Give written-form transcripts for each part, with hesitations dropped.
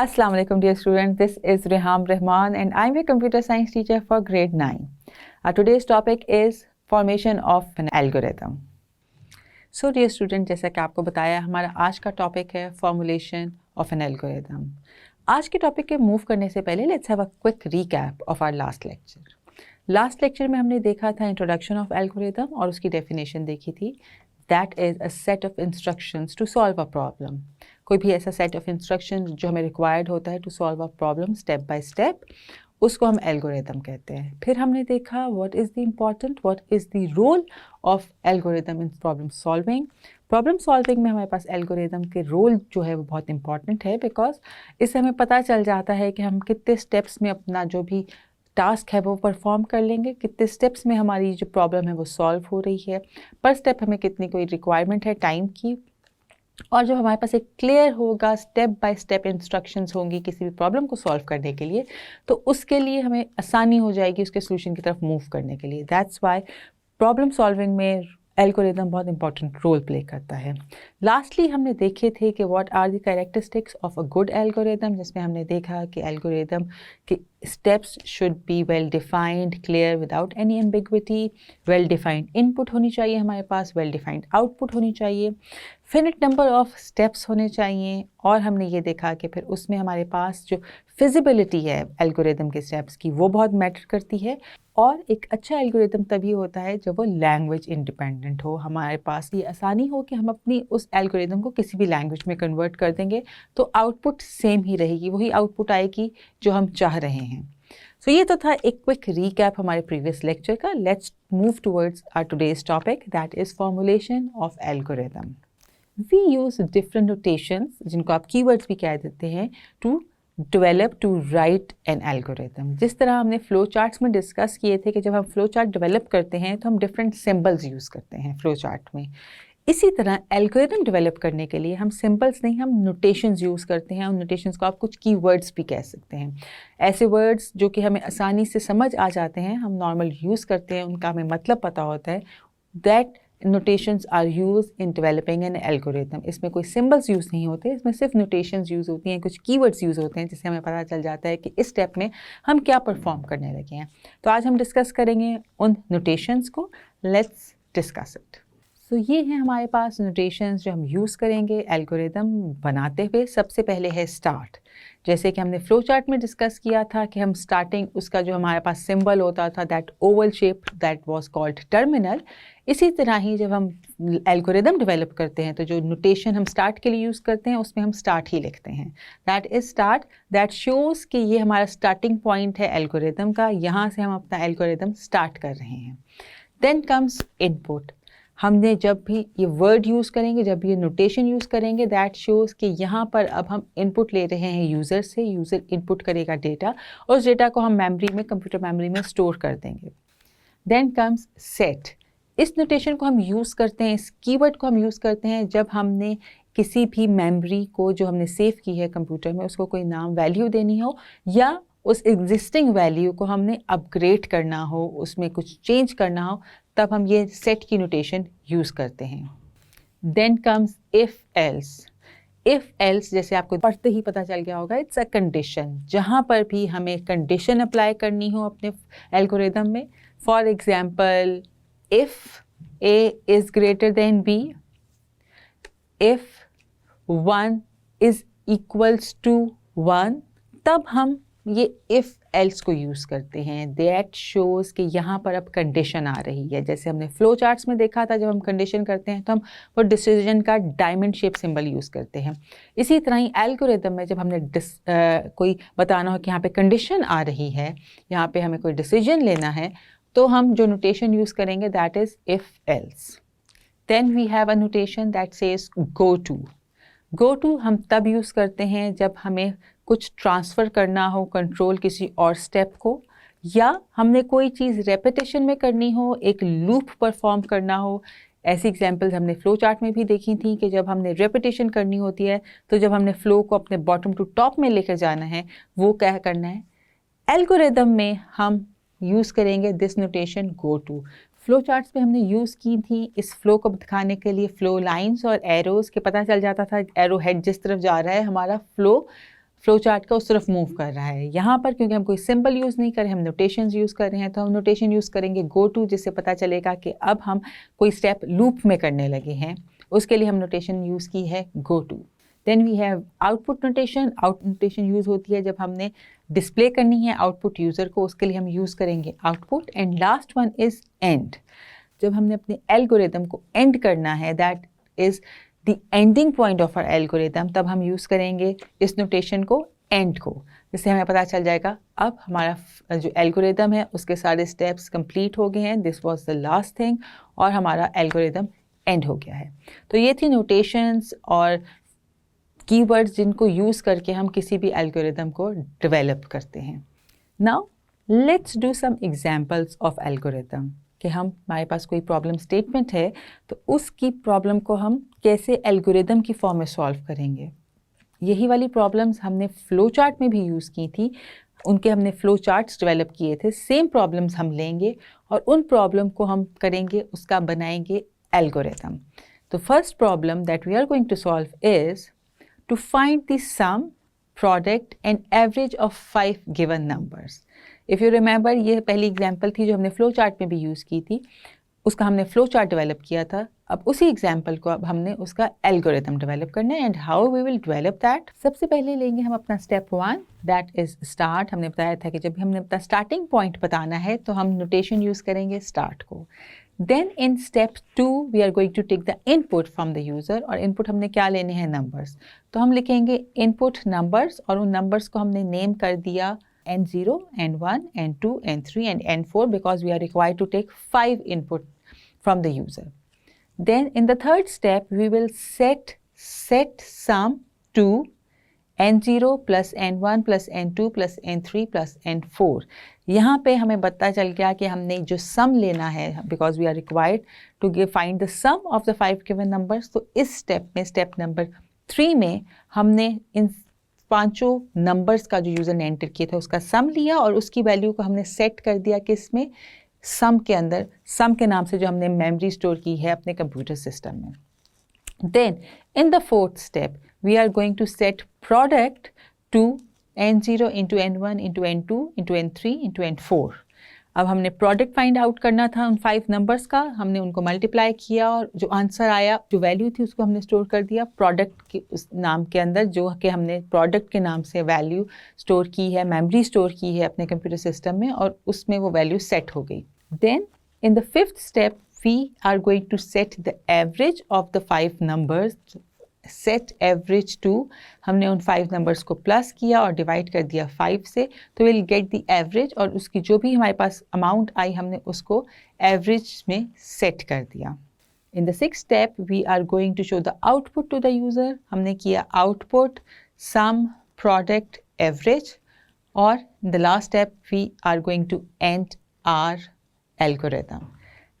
Assalamu alaikum dear students, this is Reham Rahman and I'm a computer science teacher for grade 9. Our today's topic is formation of an algorithm. So dear student, जैसा कि आपको बताया हमारा आज का topic है formulation of an algorithm. आज के टॉपिक के मूव करने से पहले let's have a quick recap of our last lecture. Last lecture में हमने देखा था इंट्रोडक्शन ऑफ एल्गोरिथम और उसकी डेफिनेशन देखी थी. That is a set of instructions to solve a problem. कोई भी ऐसा सेट ऑफ इंस्ट्रक्शंस जो हमें रिक्वायर्ड होता है to solve a problem step by step, उसको हम एल्गोरिथम कहते हैं. फिर हमने देखा what is the role of algorithm in problem solving. Problem solving में हमारे पास एल्गोरिथम के रोल जो है वो बहुत इंपॉर्टेंट है, बिकॉज इससे हमें पता चल जाता है कि हम कितने स्टेप्स में अपना जो भी टास्क है वो परफॉर्म कर लेंगे, कितने स्टेप्स में हमारी जो प्रॉब्लम है वो सॉल्व हो रही है, पर स्टेप हमें कितनी कोई रिक्वायरमेंट है टाइम की, और जब हमारे पास एक क्लियर होगा स्टेप बाय स्टेप इंस्ट्रक्शंस होंगी किसी भी प्रॉब्लम को सॉल्व करने के लिए, तो उसके लिए हमें आसानी हो जाएगी उसके सोल्यूशन की तरफ मूव करने के लिए. दैट्स वाई प्रॉब्लम सॉल्विंग में एल्गोरिथम बहुत इंपॉर्टेंट रोल प्ले करता है. लास्टली हमने देखे थे कि what are the characteristics of a good algorithm, जिसमें हमने देखा कि एल्गोरिथम के steps should be well defined, clear, without any ambiguity. Well defined input होनी चाहिए हमारे पास, वेल डिफाइंड आउटपुट होनी चाहिए, फिनिट नंबर ऑफ स्टेप्स होने चाहिए, और हमने ये देखा कि फिर उसमें हमारे पास जो फिजिबिलिटी है एल्गोरिथम के स्टेप्स की वो बहुत मैटर करती है. और एक अच्छा एल्गोरिथम तभी होता है जब वो लैंग्वेज इंडिपेंडेंट हो, हमारे पास ये आसानी हो कि हम अपनी उस एल्गोरिथम को किसी भी लैंग्वेज में कन्वर्ट कर देंगे तो आउटपुट सेम ही रहेगी, वही आउटपुट आएगी जो हम चाह रहे हैं. सो ये तो था एक क्विक रीकैप हमारे प्रीवियस लेक्चर का. Let's move towards our today's topic, that is formulation of algorithm. We use different notations, जिनको आप keywords भी कह देते हैं, to develop, to write an algorithm. जिस तरह हमने फ्लो चार्ट्स में डिस्कस किए थे कि जब हम फ्लो चार्ट डेवलप करते हैं तो हम डिफरेंट सिंबल्स यूज़ करते हैं फ्लो चार्ट में. इसी तरह एल्गोरिथम डेवलप करने के लिए हम सिंबल्स नहीं, हम नोटेशंस यूज़ करते हैं. उन नोटेशंस को आप कुछ कीवर्ड्स भी कह सकते हैं. ऐसे वर्ड्स जो कि हमें आसानी से समझ आ जाते हैं, हम नॉर्मल यूज़ करते हैं, उनका हमें मतलब पता होता है. That notations are use in developing an algorithm. इसमें कोई सिंबल्स यूज़ नहीं होते, इसमें सिर्फ नोटेशंस यूज़ होती हैं, कुछ कीवर्ड्स यूज़ होते हैं जिससे हमें पता चल जाता है कि इस स्टेप में हम क्या परफॉर्म करने लगे हैं. तो आज हम डिस्कस करेंगे उन नोटेशंस को. Let's discuss it. सो ये हैं हमारे पास नोटेशंस जो हम यूज़ करेंगे एल्गोरिथम बनाते हुए. सबसे पहले है स्टार्ट. जैसे कि हमने फ्लो चार्ट में डिस्कस किया था कि हम स्टार्टिंग उसका जो हमारे पास सिंबल होता था that Oval shape, that was called terminal. इसी तरह ही जब हम एल्गोरिथम डेवलप करते हैं तो जो नोटेशन हम स्टार्ट के लिए यूज़ करते हैं उसमें हम स्टार्ट ही लिखते हैं. That is start. That shows कि ये हमारा स्टार्टिंग पॉइंट है एल्गोरिथम का, यहाँ से हम अपना एल्गोरिथम स्टार्ट कर रहे हैं. Then comes input. हमने जब भी ये वर्ड यूज़ करेंगे, जब भी ये नोटेशन यूज़ करेंगे, दैट शोज़ कि यहाँ पर अब हम इनपुट ले रहे हैं यूज़र से. यूज़र इनपुट करेगा डेटा और उस डेटा को हम मेमोरी में, कंप्यूटर मेमोरी में स्टोर कर देंगे. Then comes set. इस नोटेशन को हम यूज़ करते हैं, इस कीवर्ड को हम यूज़ करते हैं जब हमने किसी भी मेमोरी को जो हमने सेव की है कंप्यूटर में उसको कोई नाम वैल्यू देनी हो, या उस एग्जिस्टिंग वैल्यू को हमने अपग्रेड करना हो, उसमें कुछ चेंज करना हो, तब हम ये सेट की नोटेशन यूज़ करते हैं. Then comes if else. If else जैसे आपको पढ़ते ही पता चल गया होगा, इट्स अ कंडीशन. जहाँ पर भी हमें कंडीशन अप्लाई करनी हो अपने एल्गोरिथम में, for example if A is greater than B, if 1 is equals to 1, तब हम ये if else को यूज़ करते हैं. That shows कि यहाँ पर अब कंडीशन आ रही है. जैसे हमने फ्लो चार्ट्स में देखा था, जब हम कंडीशन करते हैं तो हम वो डिसीजन का डायमंड शेप सिंबल यूज़ करते हैं. इसी तरह ही एल्गोरिथम में जब हमने कोई बताना हो कि यहाँ पे कंडीशन आ रही है, यहाँ पे हमें कोई डिसीजन लेना है, तो हम जो नोटेशन यूज़ करेंगे that is if else. Then we have a notation that says go to. Go to हम तब यूज़ करते हैं जब हमें कुछ ट्रांसफ़र करना हो कंट्रोल किसी और स्टेप को, या हमने कोई चीज़ रेपिटेशन में करनी हो, एक लूप परफॉर्म करना हो. ऐसी एग्जांपल्स हमने फ्लो चार्ट में भी देखी थी कि जब हमने रेपिटेशन करनी होती है तो जब हमने फ्लो को अपने बॉटम टू टॉप में लेकर जाना है, वो क्या करना है. एल्गोरिथम में हम यूज़ करेंगे this notation go to. Flow charts में हमने यूज़ की थी इस फ्लो को दिखाने के लिए फ्लो लाइंस और एरोज़ के. पता चल जाता था एरो हेड जिस तरफ जा रहा है हमारा फ्लो फ्लो चार्ट का उस तरफ मूव कर रहा है। यहाँ पर क्योंकि हम कोई सिंबल यूज़ नहीं कर रहे हैं, हम नोटेशंस यूज़ कर रहे हैं, तो हम नोटेशन यूज़ करेंगे गो टू, जिससे पता चलेगा कि अब हम कोई स्टेप लूप में करने लगे हैं। उसके लिए हम नोटेशन यूज़ की है go to. Then we have output notation. Output notation use होती है जब हमने डिस्प्ले करनी है आउटपुट यूज़र को, उसके लिए हम यूज़ करेंगे output. And last one is end. जब हमने अपने एल्गोरिदम को एंड करना है, that is the ending point of our algorithm, तब हम यूज़ करेंगे इस नोटेशन को एंड को, जिससे हमें पता चल जाएगा अब हमारा जो एल्गोरिदम है उसके सारे स्टेप्स कंप्लीट हो गए हैं, this was the last thing, और हमारा एल्गोरिदम एंड हो गया है। तो ये थी नोटेशंस और कीवर्ड्स जिनको यूज़ करके हम किसी भी एल्गोरिदम को डेवलप करते हैं। Now let's do some examples of algorithm, कि हमारे पास कोई प्रॉब्लम स्टेटमेंट है तो उसकी प्रॉब्लम को हम कैसे एल्गोरिदम की फॉर्म में सॉल्व करेंगे। यही वाली प्रॉब्लम्स हमने फ्लो चार्ट में भी यूज़ की थी, उनके हमने फ्लो चार्ट्स डेवलप किए थे। सेम प्रॉब्लम्स हम लेंगे और उन प्रॉब्लम को हम करेंगे, उसका बनाएंगे एल्गोरिदम। तो first problem that we are going to solve is to find the sum, product and average of 5 given numbers. If you remember, ये पहली एग्जाम्पल थी जो हमने फ्लो चार्ट में भी यूज़ की थी, उसका हमने फ्लो चार्ट डेवलप किया था। अब उसी एग्जाम्पल को अब हमने उसका एल्गोरिथम डेवलप करना है। And how we will develop that, सबसे पहले लेंगे हम अपना स्टेप 1, दैट इज़ स्टार्ट। हमने बताया था कि जब हमने अपना स्टार्टिंग पॉइंट बताना है तो हम नोटेशन यूज़ करेंगे स्टार्ट को। Then in step 2 we are going to take the input from the user, और इनपुट हमने क्या लेने हैं, नंबर्स। तो हम लिखेंगे इनपुट नंबर्स, और उन नंबर्स को हमने नेम कर दिया N0, N1, N2, N3 and N4 because we are required to take 5 input from the user. Then in the third step we will set sum to N0 plus N1 plus N2 plus N3 plus N4. यहाँ पे हमें पता चल गया कि हमने जो sum लेना है, because we are required to find the sum of the 5 given numbers. तो इस स्टेप में, स्टेप नंबर 3 में, हमने इन 5 नंबर्स का जो यूज़र ने एंटर किया था उसका सम लिया और उसकी वैल्यू को हमने सेट कर दिया कि इसमें सम के अंदर, सम के नाम से जो हमने मेमोरी स्टोर की है अपने कंप्यूटर सिस्टम में। Then in the fourth step we are going to set product to N0 into N1 into N2 into N3 into N4। अब हमने प्रोडक्ट फाइंड आउट करना था उन 5 नंबर्स का, हमने उनको मल्टीप्लाई किया और जो आंसर आया, जो वैल्यू थी, उसको हमने स्टोर कर दिया प्रोडक्ट के उस नाम के अंदर, जो कि हमने प्रोडक्ट के नाम से वैल्यू स्टोर की है, मेमोरी स्टोर की है अपने कंप्यूटर सिस्टम में, और उसमें वो वैल्यू सेट हो गई। Then in the fifth step we are going to set the average of the 5 numbers. Set average to, हमने उन 5 नंबर्स को प्लस किया और डिवाइड कर दिया 5 से, तो विल गेट द एवरेज, और उसकी जो भी हमारे पास अमाउंट आई हमने उसको एवरेज में सेट कर दिया। In the sixth step we are going to show the output to the user. हमने किया आउटपुट सम प्रोडक्ट एवरेज, और the last step we are going to end our algorithm.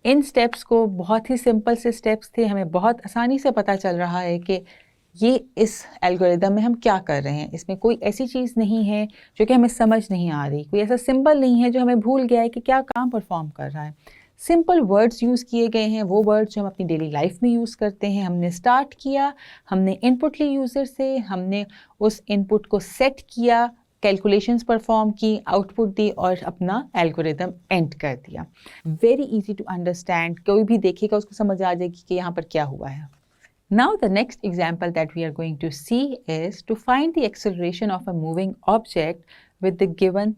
इन steps को, बहुत ही simple से steps थे, हमें बहुत आसानी से पता चल रहा है कि ये इस एल्गोरिदम में हम क्या कर रहे हैं। इसमें कोई ऐसी चीज़ नहीं है जो कि हमें समझ नहीं आ रही, कोई ऐसा सिंबल नहीं है जो हमें भूल गया है कि क्या काम परफॉर्म कर रहा है। सिंपल वर्ड्स यूज़ किए गए हैं, वो वर्ड्स जो हम अपनी डेली लाइफ में यूज़ करते हैं। हमने स्टार्ट किया, हमने इनपुट ली यूज़र से, हमने उस इनपुट को सेट किया, कैलकुलेशंस परफॉर्म की, आउटपुट दी और अपना एल्गोरिदम एंड कर दिया। वेरी इजी टू अंडरस्टैंड, कोई भी देखेगा उसको समझ आ जाएगी कि यहाँ पर क्या हुआ है। Now the next example that we are going to see is to find the acceleration of a moving object with the given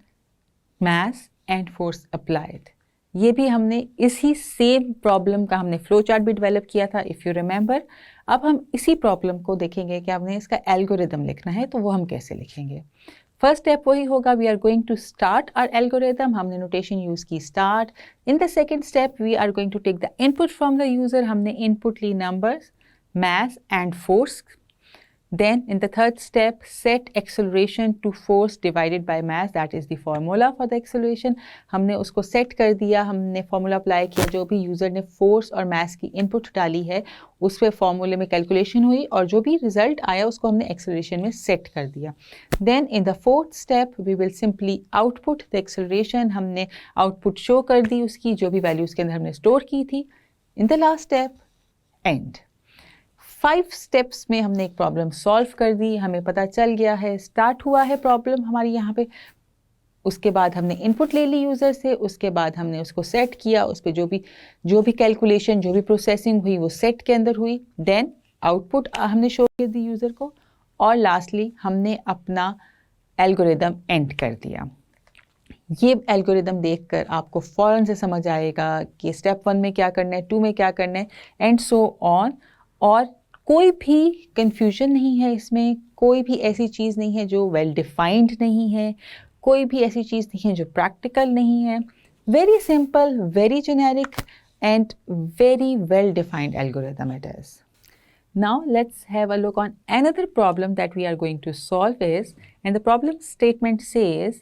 mass and force applied. ये भी हमने इसी सेम प्रॉब्लम का हमने फ्लो चार्ट भी डेवलप किया था, if you remember. अब हम इसी प्रॉब्लम को देखेंगे कि हमने इसका एल्गोरिदम लिखना है, तो वो हम कैसे लिखेंगे। फर्स्ट स्टेप वही होगा, we are going to start our algorithm. हमने नोटेशन यूज़ की start. In the second step we are going to take the input from the user. हमने इनपुट ली numbers, mass and force. Then in the third step, set acceleration to force divided by mass, that is the formula for the acceleration. हमने उसको set कर दिया, हमने formula apply किया, जो भी user ने force और mass की input डाली है उस पे formula में calculation हुई और जो भी result आया उसको हमने acceleration में set कर दिया. Then in the fourth step we will simply output the acceleration. हमने output show कर दी उसकी, जो भी value उसके अंदर हमने store की थी. In the last step, end. 5 steps में हमने एक प्रॉब्लम सॉल्व कर दी, हमें पता चल गया है, स्टार्ट हुआ है प्रॉब्लम हमारी यहाँ पे। उसके बाद हमने इनपुट ले ली यूज़र से, उसके बाद हमने उसको सेट किया, उस पर जो भी कैलकुलेशन, जो भी प्रोसेसिंग हुई वो सेट के अंदर हुई। देन आउटपुट हमने शो कर दी यूज़र को, और लास्टली हमने अपना एल्गोरिदम एंड कर दिया। ये एल्गोरिदम देखकर आपको फ़ौरन से समझ आएगा कि स्टेप 1 में क्या करना है, 2 में क्या करना है, एंड सो ऑन। और कोई भी कंफ्यूजन नहीं है इसमें, कोई भी ऐसी चीज़ नहीं है जो वेल डिफाइंड नहीं है, कोई भी ऐसी चीज़ नहीं है जो प्रैक्टिकल नहीं है। Very simple, very generic and very well defined algorithm it is. Now let's have a look on another problem that we are going to solve is, and the problem statement says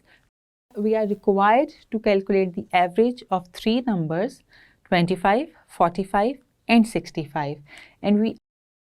we are required to calculate the average of 3 numbers 25, 45 and 65, and we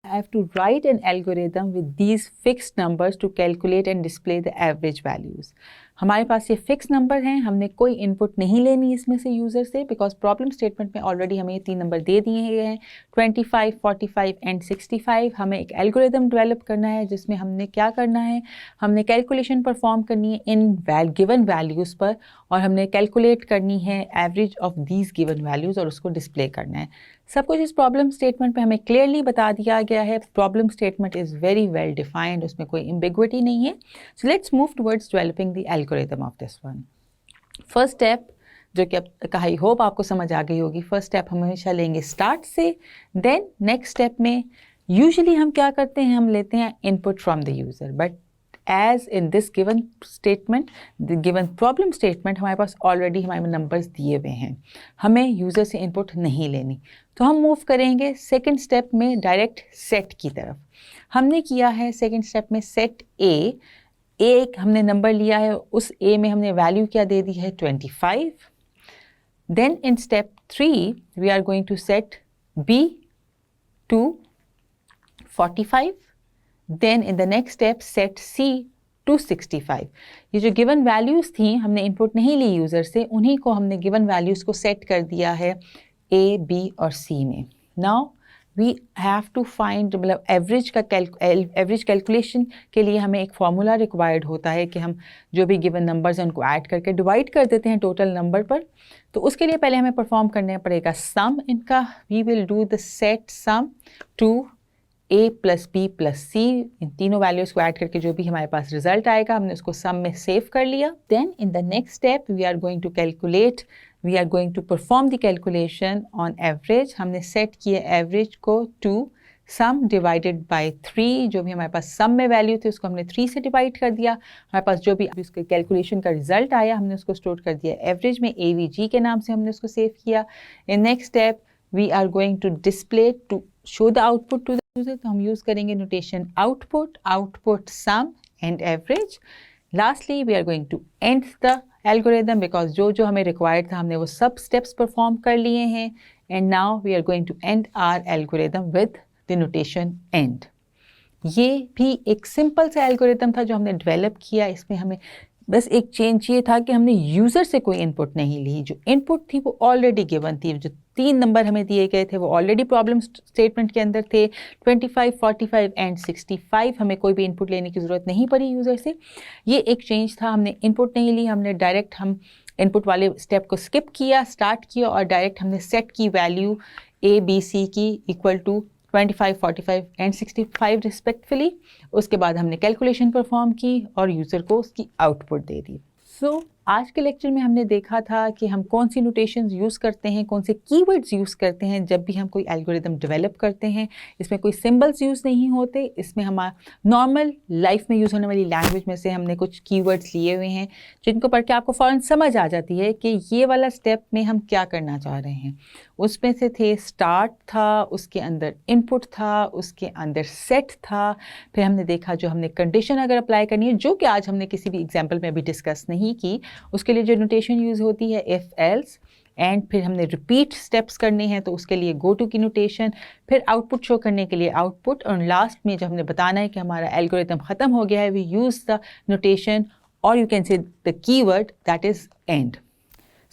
have to write an algorithm with these fixed numbers to calculate and display the average values. हमारे पास ये fix number हैं, हमने कोई input नहीं लेनी इसमें से user से, बिकॉज प्रॉब्लम स्टेटमेंट में ऑलरेडी हमें ये 3 नंबर दे दिए गए हैं 25, 45 एंड 65. हमें एक एल्गोरिदम डेवलप करना है जिसमें हमने क्या करना है, हमने कैलकुलेशन परफॉर्म करनी है इन गिवन वैल्यूज़ पर, और हमने कैलकुलेट करनी है average of these given values और उसको डिस्प्ले करना है। सब कुछ इस प्रॉब्लम स्टेटमेंट पे हमें क्लियरली बता दिया गया है। Problem statement is very well defined, उसमें कोई एम्बिग्विटी नहीं है। So let's move towards developing the algorithm of this one. First step, जो कि अब आई होप आपको समझ आ गई होगी, फर्स्ट स्टेप हम हमेशा लेंगे स्टार्ट से। देन नेक्स्ट स्टेप में यूजुअली हम क्या करते हैं, हम लेते हैं input from the user, but as in this given statement, the given problem statement, हमारे पास ऑलरेडी हमारे नंबर्स दिए हुए हैं, हमें यूज़र से इनपुट नहीं लेनी। तो हम मूव करेंगे सेकंड स्टेप में डायरेक्ट सेट की तरफ। हमने किया है सेकंड स्टेप में सेट ए, एक हमने नंबर लिया है, उस ए में हमने वैल्यू क्या दे दी है 25। Then in step 3 we are going to set B to 45. Then in the next step set C to 65. ये जो गिवन वैल्यूज़ थी, हमने इनपुट नहीं ली यूज़र से, उन्हीं को हमने गिवन वैल्यूज़ को सेट कर दिया है A, B और C में। Now we have to find, मतलब एवरेज कैलकुलेशन के लिए हमें एक फार्मूला रिक्वायर्ड होता है कि हम जो भी गिवन नंबर्स हैं उनको ऐड करके डिवाइड कर देते हैं टोटल नंबर पर। तो उसके लिए पहले हमें परफॉर्म करना पड़ेगा सम इनका। We will do the set sum to a plus B plus C, इन तीनों वैल्यूज़ को ऐड करके जो भी हमारे पास रिजल्ट आएगा हमने उसको सम में सेव कर लिया। Then in the next step we are going to calculate, we are going to perform the calculation on average. हमने सेट किया एवरेज को टू सम डिवाइडेड बाय 3, जो भी हमारे पास सम में वैल्यू थी उसको हमने 3 से डिवाइड कर दिया। हमारे पास जो भी उसके कैलकुलेशन का रिजल्ट आया हमने उसको स्टोर कर दिया एवरेज में, AVG के नाम से हमने उसको सेव किया। In next step we are going to display to show the output to the user, तो हम यूज़ करेंगे notation output sum and average. Lastly we are going to end the algorithm, because जो हमें required था हमने वो सब steps perform कर लिए हैं, and now we are going to end our algorithm with the notation end. ये भी एक सिंपल सा एल्गोरिदम था जो हमने डेवलप किया। इसमें हमें बस एक चेंज ये था कि हमने यूज़र से कोई इनपुट नहीं ली, जो इनपुट थी वो ऑलरेडी गिवन थी, जो 3 नंबर हमें दिए गए थे वो ऑलरेडी प्रॉब्लम स्टेटमेंट के अंदर थे 25, 45 एंड 65। हमें कोई भी इनपुट लेने की ज़रूरत नहीं पड़ी यूज़र से। ये एक चेंज था, हमने इनपुट नहीं ली, हमने डायरेक्ट हम इनपुट वाले स्टेप को स्किप किया, स्टार्ट किया और डायरेक्ट हमने सेट की वैल्यू ABC की इक्वल टू 25, 45 एंड 65 रिस्पेक्टफुली। उसके बाद हमने कैलकुलेशन परफॉर्म की और यूज़र को उसकी आउटपुट दे दी। सो आज के लेक्चर में हमने देखा था कि हम कौन सी नोटेशंस यूज़ करते हैं, कौन से कीवर्ड्स यूज़ करते हैं जब भी हम कोई एल्गोरिदम डेवलप करते हैं। इसमें कोई सिंबल्स यूज़ नहीं होते, इसमें हमारा नॉर्मल लाइफ में यूज़ होने वाली लैंग्वेज में से हमने कुछ कीवर्ड्स लिए हुए हैं जिनको पढ़ के आपको फ़ौरन समझ आ जाती है कि ये वाला स्टेप में हम क्या करना चाह रहे हैं। उसमें से थे स्टार्ट था, उसके अंदर इनपुट था, उसके अंदर सेट था, फिर हमने देखा जो हमने कंडीशन अगर अप्लाई करनी है, जो कि आज हमने किसी भी एग्जाम्पल में अभी डिस्कस नहीं की, उसके लिए जो नोटेशन यूज़ होती है इफ़ एल्स, एंड फिर हमने रिपीट स्टेप्स करने हैं तो उसके लिए गो टू की नोटेशन, फिर आउटपुट शो करने के लिए आउटपुट, और लास्ट में जब हमने बताना है कि हमारा एल्गोरिथम ख़त्म हो गया है, वी यूज़ द नोटेशन और you can say the keyword that is end.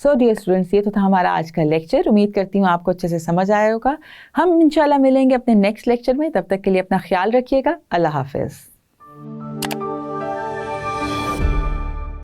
So dear students, ये तो था हमारा आज का लेक्चर। उम्मीद करती हूँ आपको अच्छे से समझ आया होगा। हम इंशाल्लाह मिलेंगे अपने नेक्स्ट लेक्चर में। तब तक के लिए अपना ख्याल रखिएगा। अल्लाह हाफिज़।